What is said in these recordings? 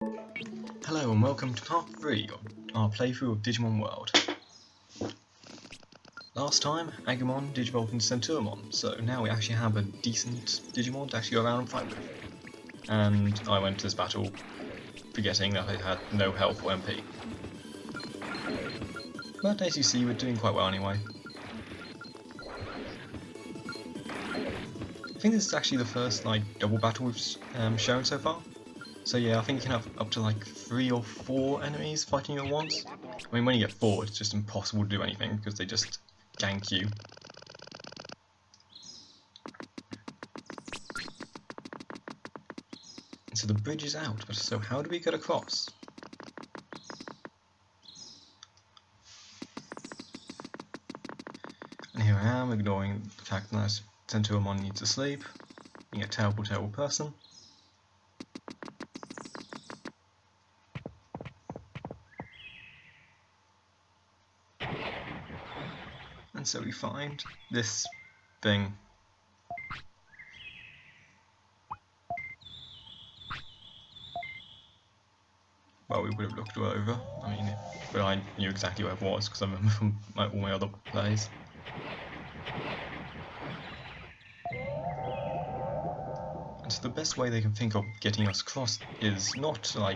Hello and welcome to part 3 of our playthrough of Digimon World. Last time, Agumon digivolved into Centuremon, so now we actually have a decent Digimon to actually go around and fight with. And I went to this battle forgetting that it had no health or MP. But as you see, we're doing quite well anyway. I think this is actually the first double battle we've shown so far. So yeah, I think you can have up to 3 or 4 enemies fighting you at once. I mean, when you get 4, it's just impossible to do anything because they just gank you. So the bridge is out, but so how do we get across? And here I am, ignoring the fact that Centuremon needs to sleep, being a terrible, terrible person. And so we find this thing. Well, we would have looked it over, but I knew exactly where it was because I remember from all my other plays. And so the best way they can think of getting us across is not to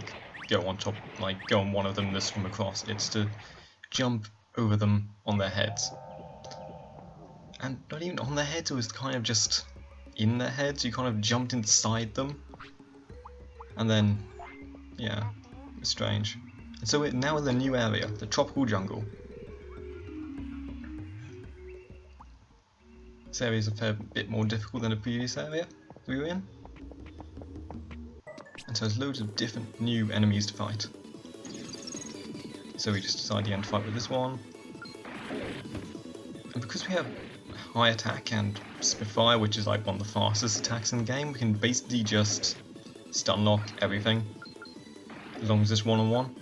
go on top, go on one of them this from across, it's to jump over them on their heads. And not even on their heads, it was kind of just in their heads, you kind of jumped inside them. And then, yeah, it's strange. And so we're now in the new area, the tropical jungle. This area is a fair bit more difficult than the previous area we were in. And so there's loads of different new enemies to fight. So we just decided to fight with this one. And because we have high attack and Spitfire, which is one of the fastest attacks in the game, we can basically just stun lock everything as long as it's one-on-one.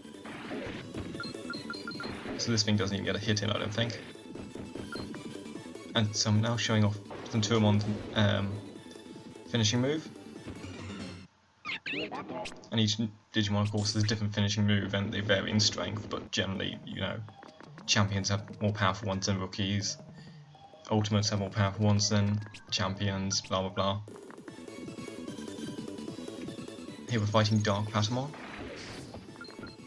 So this thing doesn't even get a hit in, I don't think. And so I'm now showing off Centuremon's finishing move. And each Digimon, of course, has a different finishing move and they vary in strength, but generally, champions have more powerful ones than rookies. Ultimates have more powerful ones than champions, blah blah blah. Here we're fighting Dark Patamon,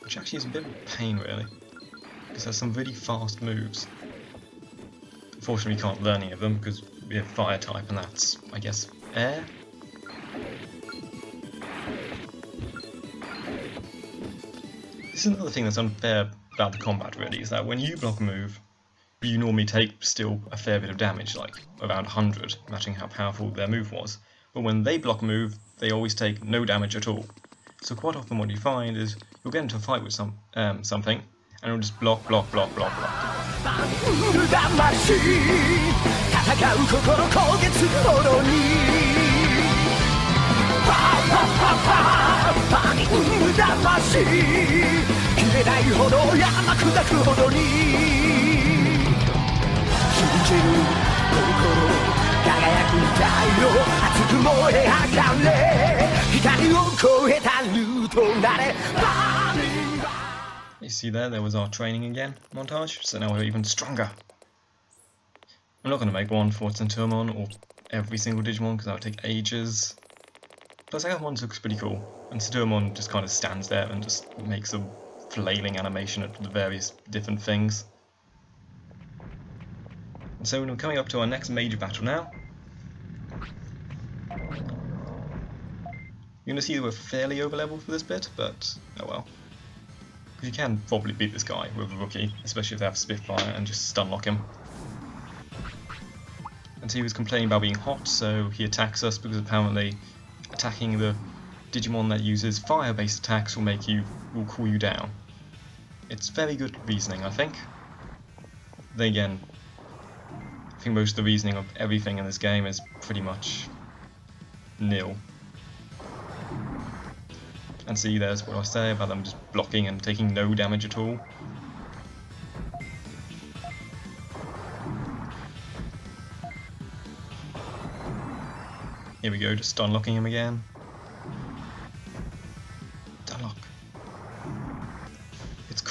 which actually is a bit of a pain really, because there's some really fast moves. Unfortunately we can't learn any of them because we have fire type and that's, I guess, air? This is another thing that's unfair about the combat really, is that when you block a move, you normally take still a fair bit of damage, like around 100, matching how powerful their move was. But when they block a move, they always take no damage at all. So quite often what you find is you'll get into a fight with something, and it'll just block, block, block, block, block. You see there was our training again montage, so now we're even stronger. I'm not going to make one for Centuremon or every single Digimon because that would take ages. Plus Agumon's looks pretty cool, and Centuremon just kind of stands there and just makes a flailing animation at the various different things. And so we're coming up to our next major battle now. You're going to see that we're fairly over leveled for this bit, but oh well. Because you can probably beat this guy with a rookie, especially if they have Spitfire, and just stun lock him. And so he was complaining about being hot, so he attacks us because apparently attacking the Digimon that uses fire-based attacks will cool you down. It's very good reasoning, I think. Then again, I think most of the reasoning of everything in this game is pretty much nil. And see, there's what I say about them just blocking and taking no damage at all. Here we go, just stun locking him again. Stun lock.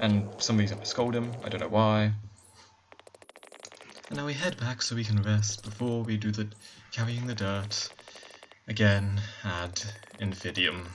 And somebody's gonna scold him, I don't know why. And now we head back so we can rest before we do the carrying the dirt again ad infinitum.